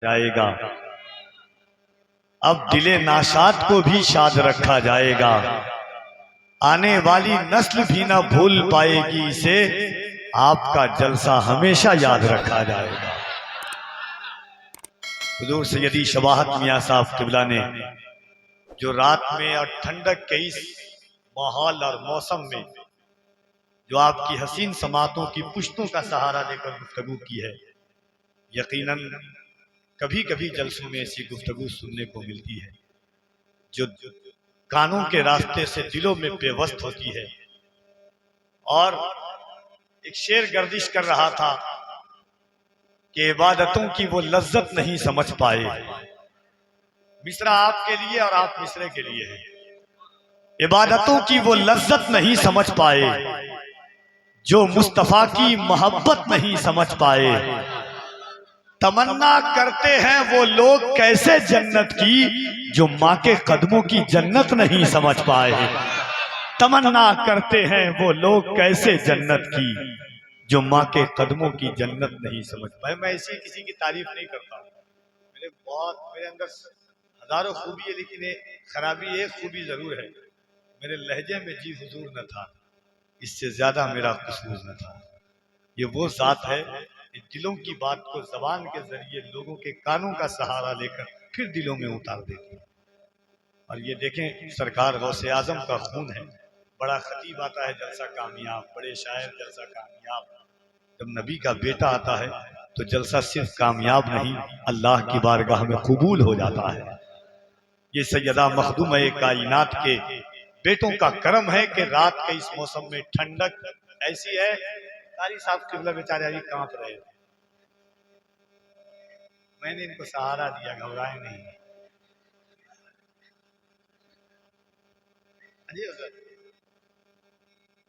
जाएगा। अब दिले नाशाद को भी शाद रखा जाएगा। आने वाली नस्ल भी ना भूल पाएगी इसे, आपका जलसा हमेशा याद रखा जाएगा। हुजूर सैयदी शबाहत मियां साहब किबला ने जो रात में और ठंडक के इस माहौल और मौसम में जो आपकी हसीन समातों की पुश्तों का सहारा लेकर गुफ्तगू की है, यकीनन कभी कभी जलसों में ऐसी गुफ्तगू सुनने को मिलती है जो कानों के रास्ते से दिलों में पेवस्त होती है। और एक शेर गर्दिश कर रहा था कि इबादतों की वो लज्जत नहीं समझ पाए। मिसरा आपके लिए और आप मिसरे के लिए हैं। इबादतों की वो लज्जत नहीं समझ पाए जो मुस्तफा की मोहब्बत नहीं समझ पाए। तमन्ना करते हैं वो लोग कैसे जन्नत की जो माँ के कदमों की जन्नत नहीं समझ पाए। तमन्ना करते हैं वो लोग कैसे जन्नत की जो माँ के कदमों की जन्नत नहीं समझ पाए। मैं ऐसी किसी की तारीफ नहीं करता हूँ। मेरे अंदर हजारों खूबी है, लेकिन खराबी एक खूबी जरूर है, मेरे लहजे में जी हुजूर न था, इससे ज्यादा मेरा कसूर न था। ये वो जात है दिलों की बात को जबान के जरिए लोगों के कानों का सहारा लेकर फिर दिलों में उतार देती है। और ये देखें, सरकार गौसे आजम का खून है। बड़ा खतीब आता है जलसा कामयाब, बड़े शायर जलसा कामयाब। जब नबी का बेटा आता है तो जलसा सिर्फ कामयाब नहीं, अल्लाह की बारगाह में कबूल हो जाता है। ये सैयदा मखदूम कायनात के बेटों का करम है कि रात के इस मौसम में ठंडक ऐसी है। कारी साहब किबला बेचारे अभी कांप रहे थे, मैंने इनको सहारा दिया, घबराए नहीं।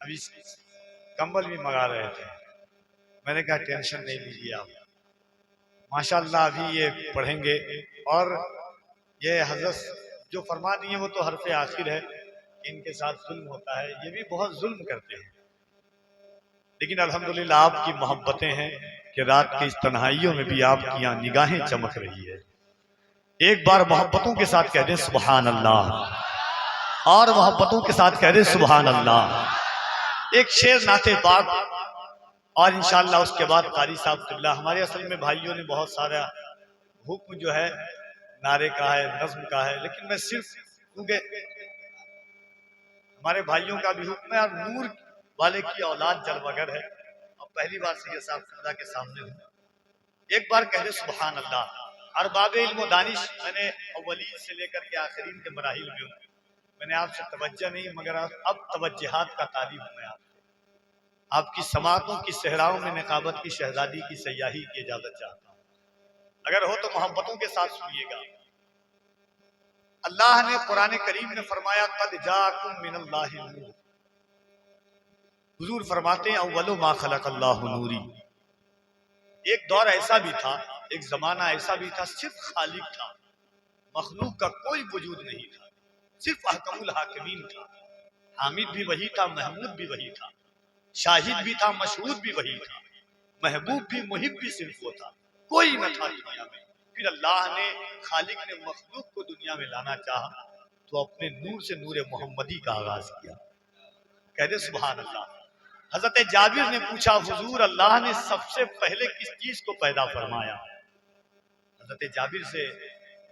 अभी कंबल भी मंगा रहे थे, मैंने कहा टेंशन नहीं लीजिए आप, माशाल्लाह अभी ये पढ़ेंगे। और ये हजरत जो फरमा दिए वो तो हरफ आखिर है, इनके साथ जुल्म होता है, ये भी बहुत जुल्म करते हैं। लेकिन अल्हम्दुलिल्लाह आपकी मोहब्बतें हैं कि रात की इस तन्हाइयों में भी आपकी यहाँ निगाहें चमक रही है। एक बार मोहब्बतों के साथ कह दें सुभान अल्लाह, और मोहब्बतों के साथ कह दें सुभान अल्लाह। एक शेर नाते पाक और इंशाअल्लाह उसके बाद कारी साहब किबला। हमारे असल में भाइयों ने बहुत सारा हुक्म जो है नारे का है, नज्म का है, लेकिन मैं सिर्फ क्योंकि हमारे भाइयों का भी हुक्म है और नूर वाले की औलाद जलवागर है और पहली बार सैयद साहब खुदा के सामने हूँ। एक बार कह दे सुभान अल्लाह। और बाबे इल्म दानिश मैंने अव्वलीन से लेकर के आखिरीन के मराहिल में हूँ। मैंने आपसे तवज्जो नहीं मगर अब तवज्जुहात का तालिब हूँ। मैं आपकी समातों की सहराओं में निकाबत की शहजादी की सयाही की इजाजत चाहता हूँ। अगर हो तो मोहब्बतों के साथ सुनिएगा। अल्लाह ने कुरान करीम में फरमाया कद जाकुम मिनल्लाहि नूर। हुजूर फरमाते हैं अव्वलु मा खलक़ल्लाहु नूरी। एक दौर ऐसा भी था, एक जमाना ऐसा भी था, सिर्फ खालिक था, मखलूक का कोई वजूद नहीं था, सिर्फ अहकमुल हाकिमीन था। हामिद भी वही था, महमूद भी वही था, शाहिद भी था, मशहूद भी वही था, महबूब भी मुहिब भी सिर्फ वो था, कोई न था दुनिया में। फिर अल्लाह ने खालिक ने मखलूक को दुनिया में लाना चाहा तो अपने नूर से नूर मोहम्मदी का आगाज किया। कह दे सुभान अल्लाह। हजरत जाबिर ने पूछा हुजूर अल्लाह ने सबसे पहले किस चीज को पैदा फरमाया? हजरत जाबिर से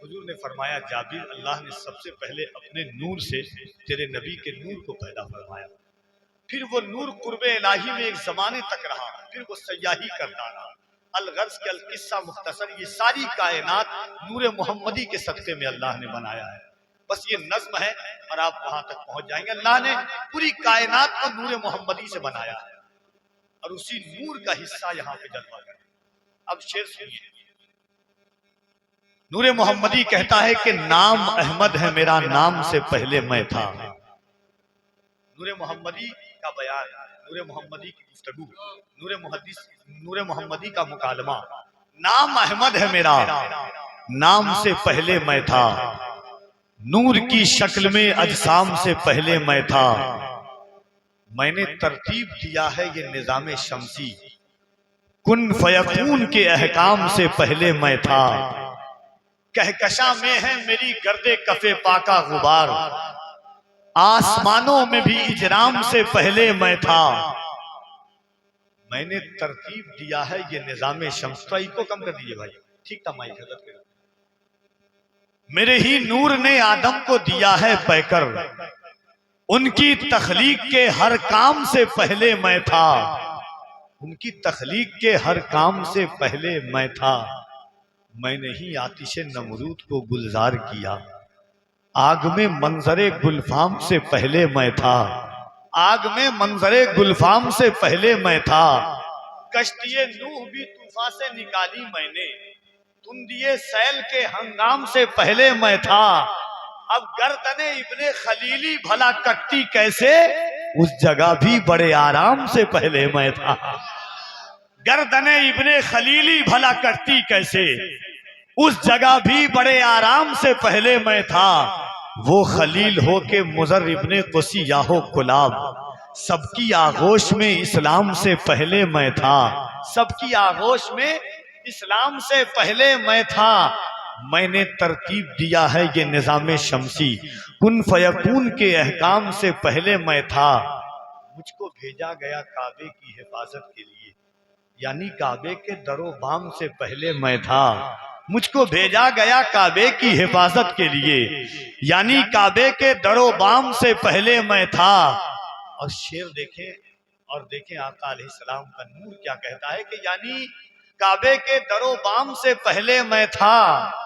हुजूर ने फरमाया जाबिर अल्लाह ने सबसे पहले अपने नूर से तेरे नबी के नूर को पैदा फरमाया। फिर वो नूर कुर्बे इलाही में एक जमाने तक रहा, फिर वो सयाही करता रहा। अलगर्ज के अलकिस्सा मुख्तसर, ये सारी कायनात नूर मोहम्मदी के सदक़े में अल्लाह ने बनाया है। बस ये नज्म है और आप वहां तक पहुंच जाएंगे। अल्लाह ने पूरी कायनात को नूर मोहम्मदी से बनाया है और उसी नूर का हिस्सा यहाँ पे जलवा है। अब शेर सुनिए। नूर मोहम्मदी कहता है कि नाम अहमद है मेरा, नाम से पहले मैं था। नूर मोहम्मदी का बयान, नूर मोहम्मदी की गुफ्तगू, नूर मोहम्मदी का मुकालमा। नाम अहमद है मेरा, नाम से पहले मैं था, नूर की शक्ल में अजसाम से पहले मैं था। मैंने तरतीब दिया है ये निजाम शमसी, कुन फयकून के अहकाम से पहले मैं था। कहकशा में है मेरी गर्दे कफे पाका गुबार, आसमानों में भी इजराम से पहले मैं था। मैंने तरतीब दिया है ये निजाम शम्स। तो इको कम कर दीजिए भाई, ठीक था माइक हजरत के। मेरे ही नूर ने आदम को दिया है पैकर, उनकी तखलीक के हर काम से पहले मैं था। उनकी तखलीक के हर काम से पहले मैं था। मैंने ही आतिश नमरूद को गुलजार किया, आग में मंजरे गुलफाम से पहले मैं था। आग में मंजरे गुलफाम से पहले मैं था। कश्तिये नूह भी तूफान से निकाली मैंने, तुम दिए सैल के हंगाम से पहले मैं था। अब गर्दने इब्ने खलीली भला कटती कैसे, उस जगह भी बड़े आराम से पहले मैं था। गर्दने इब्ने खलीली भला कटती कैसे, उस जगह भी बड़े आराम से पहले मैं था। वो खलील हो के मुजर इब्ने कुसी याहो कुलाब, सबकी आगोश में इस्लाम से पहले मैं था। सबकी आगोश में इस्लाम से पहले मैं था। मैंने तरतीब दिया है ये निजाम शमसी, कुन फयकून के अहकाम से पहले मैं था। मुझको भेजा गया काबे की हिफाजत के लिए, यानी काबे के दरो बाम से पहले मैं था। मुझको भेजा गया काबे की हिफाजत के लिए, यानी काबे के दरो बाम से पहले मैं था। और शेर देखें, और देखें आका अलैहिस्सलाम का नूर क्या कहता है कि यानी काबे के दरो बाम से पहले मैं था।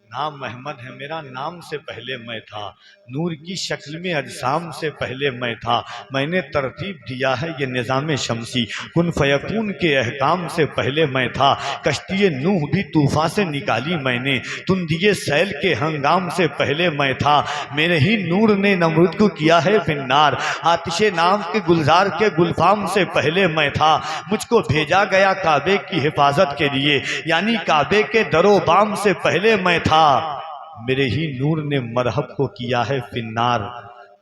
नाम अहमद है मेरा, नाम से पहले मैं था। नूर की शक्ल में अजसाम से पहले मैं था। मैंने तरतीब दिया है ये निज़ाम शमसी, कुन फयकून के अहकाम से पहले मैं था। कश्ती नूह भी तूफान से निकाली मैंने, तुम दिए सैल के हंगाम से पहले मैं था। मेरे ही नूर ने नमरूद को किया है फिन्नार, आतिशे नाम के गुलजार के गुलफाम से पहले मैं था। मुझको भेजा गया काबे की हिफाजत के लिए, यानी काबे के दरो बाम से पहले मैं था। मेरे ही नूर ने मरहब को किया है फिन्नार,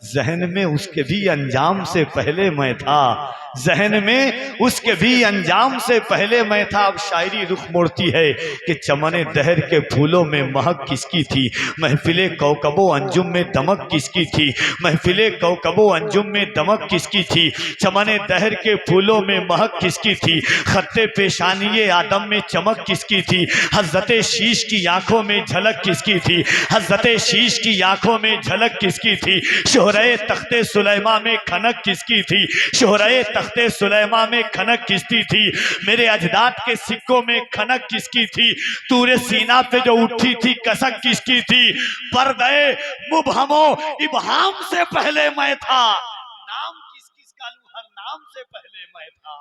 जहन में उसके भी अंजाम से पहले मैं था। जहन में उसके भी अंजाम से पहले मैं था। अब शायरी रुख मोड़ती है कि चमने दहर के फूलों में महक किसकी थी, महफिले कौकबो अंजुम में दमक किसकी थी। महफिले कौकबो अंजुम में दमक किसकी थी, चमने दहर के फूलों में महक किसकी थी। खत्ते पेशानिये आदम में चमक किसकी थी, हज़रत शीश की आंखों में झलक किसकी थी। हज़रत शीश की आंखों में झलक किसकी थी। शोहरे तख्ते सुलेमा में खनक किसकी थी। शोहरे तख्ते सुलेमा में खनक किसकी थी। मेरे अजदाद के सिक्कों में खनक किसकी थी। तूरे सीना पे जो उठी थी कसक किसकी थी। पर्दे मुबहमो इबहाम से पहले मैं था। नाम किस किस का लूं, हर नाम से पहले मैं था।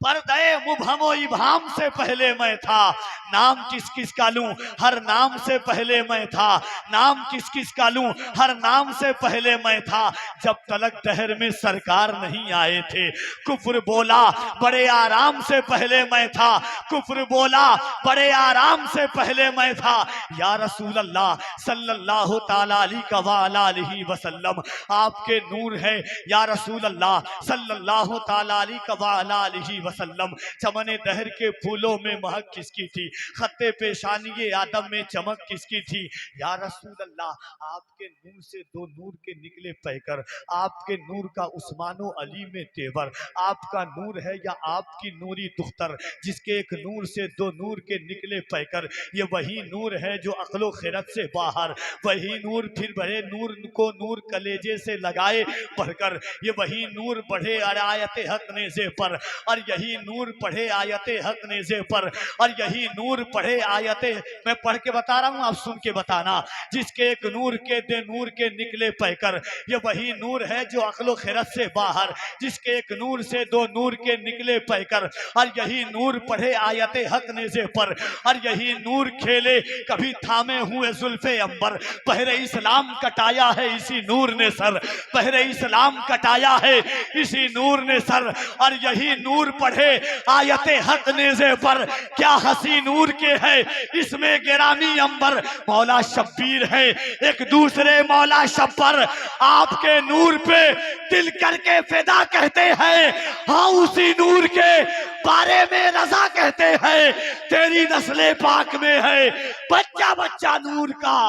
पर्दे मुबहमो इबहाम से पहले मैं था। नाम किस किस का लूं, हर नाम से पहले मैं था। नाम किस किस का लूं, हर नाम से पहले मैं था। जब तलक दहर में सरकार नहीं आए थे, कुफ्र बोला बड़े आराम से पहले मैं था। कुफ्र बोला बड़े आराम से पहले मैं था। या रसूल अल्लाह सल्लल्लाहु ताला अलैहि वसल्लम, आपके नूर है या रसूल अल्लाह सल्लल्लाहु ताला अलैहि वसल्लम। चमने दहर के फूलों में महक किसकी थी, खत्ते पेशानी आदम में चमक किसकी थी। या रसूल अल्लाह, आपके नूर से दो नूर के निकले पैकर, आपके नूर का उस्मानो अली में तेवर। आपका नूर है या आपकी नूरी दुख्तर, जिसके एक नूर से दो नूर के निकले पैकर। ये वही नूर है जो अक्लो खिरत से बाहर, वही नूर फिर बड़े नूर को नूर कलेजे से लगाए बढ़कर। ये वही नूर बढ़े आयत हक नेज़े पर, और यही नूर पढ़े आयत हक नेज़े पर, और यही नूर पढ़े आयत, मैं पढ़ के बता रहा हूँ आप सुन के बताना। जिसके एक नूर के दे नूर के निकले पैकर, ये वही नूर है जो अक्लो खिरत से बाहर, जिसके एक नूर से दो नूर के निकले पैकर। और यही नूर पढ़े आयत हक नेज़े पर, और यही नूर खेले कभी थामे हुए जुल्फे अंबर। पहरे इस्लाम कटाया है इसी नूर ने सर, पहरे इस्लाम कटाया है इसी नूर ने सर। और यही नूर पढ़े आयत हक नेज़े पर, क्या हसी नूर के है इसमें गिरामी अंबर। मौला शब्बीर है एक दूसरे मौला शब्बर, आपके नूर पे दिल करके फिदा कहते हैं, हाँ उसी नूर के बारे में रजा कहते हैं। तेरी नस्ले पाक में है बच्चा बच्चा नूर का,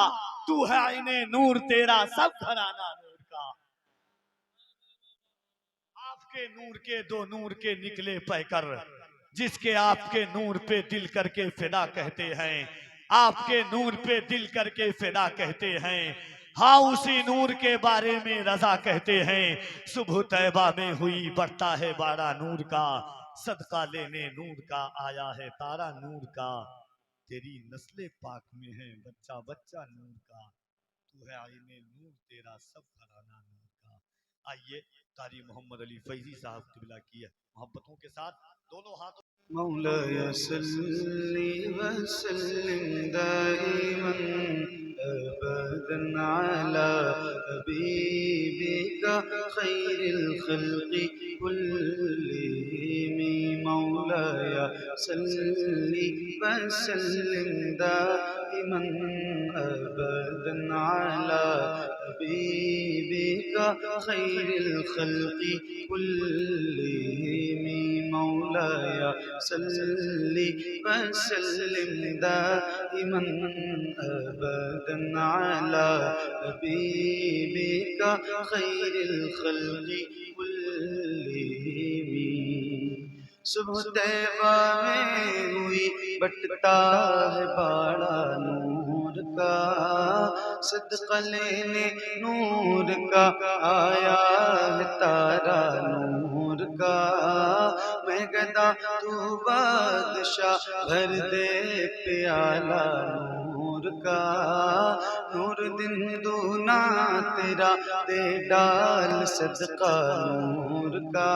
तू है आईने नूर तेरा सब घराना नूर का। आपके नूर के दो नूर के निकले पैकर, जिसके आपके नूर पे दिल करके फिदा कहते हैं, आपके नूर पे दिल करके फिदा कहते हैं, हाँ उसी नूर के बारे में रजा कहते हैं। सुबह तैबा में हुई बढ़ता है बाड़ा नूर का, सदका लेने नूर का आया है तारा नूर का। तेरी नस्ले पाक में है बच्चा बच्चा नूर का, तू है आईने नूर तेरा सब घराना नूर का। आइए कारी मोहम्मद अली फैजी साहब किबला की है मोहब्बतों के साथ दोनों हाथों। मौलाया सल्ली व सल्लिम दाइमन अबदन अला हबीबिका खैरिल खल्क़ि कुल्लिहिम। मौलाया सल्ली व सल्लिम दाइमन अबदन अला हबीबिका खैरिल खल्क़ि कुल्लिहिम। मौलाया सल्ली व सल्लिम दाइमन अबदन अला हबीबिका खैरिल खल्क़ि कुल्लिहिम। सुबह तैबा में हुई बटता है बाड़ा नूर का, सदका लेने नूर का आया है तारा नूर का। मैं गदा तू बादशाह भर दे प्याला नूर का, नूर दिन दूना तेरा दे डाल सदका नूर का।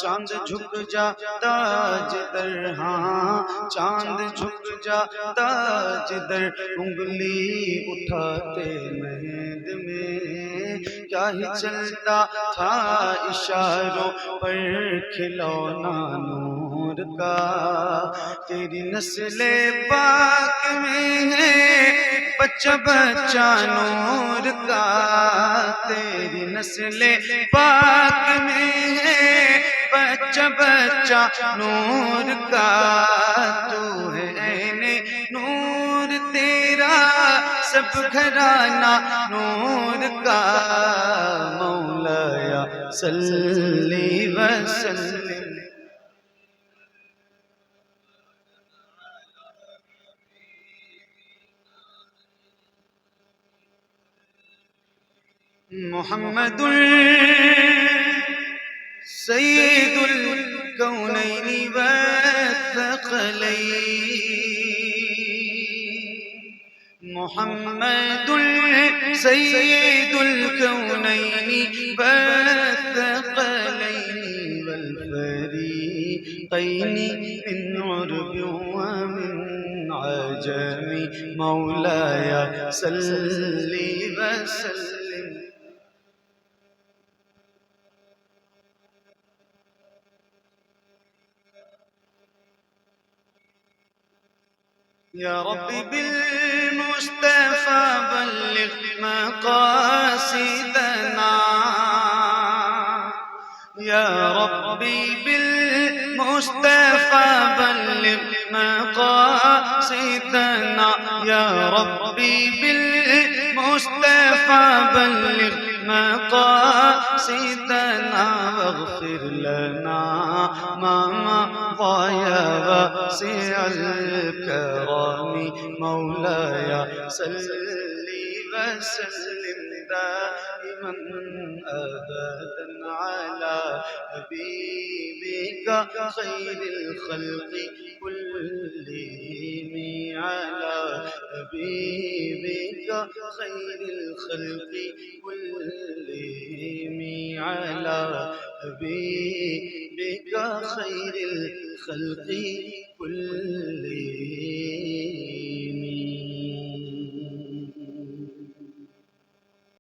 चांद झुक जाता जिधर, हाँ चांद झुक जाता जिधर, उंगली उठाते महद में क्या ही चलता था इशारों पर खिलौना नूर का। तेरी नस्ले पाक में है बच्चा बच्चा नूर का, तेरी नस्ले पाक में है बच्चा बच्चा नूर का। तू है ऐने नूर तेरा सब घराना नूर का। मौलाया सल्ली व सल्लिम मुहम्मदुल सय्यिदुल कौनैनि व थक़लैन। मुहम्मदुल सय्यिदुल कौनैनि व थक़लैन वल फ़रीक़ैनि मिन उर्बिन व मिन अजमी। मौलाया सल्ली व सल्लिम या रब्बी बिल मुस्तफ़ा बल्लिग़ मक़ासिदना। या रब्बी बिल मुस्तफ़ा बल्लिग़ मक़ासिदना। या रब्बी बिल मुस्तफ़ा बल्लिग़ मक़ासिदना। वग़फ़िर लना मा मज़ा वासिअल करम। मौलाया सल्ली व सल्लिम दाइमन अबदन अला हबीबिका खैरिल खल्क़ि कुल्लिहिम। अला हबीबिका खैरिल खल्क़ि कुल्लिहिम। अला हबीबिका खैरिल खल्क़ि कुल्लिहिम।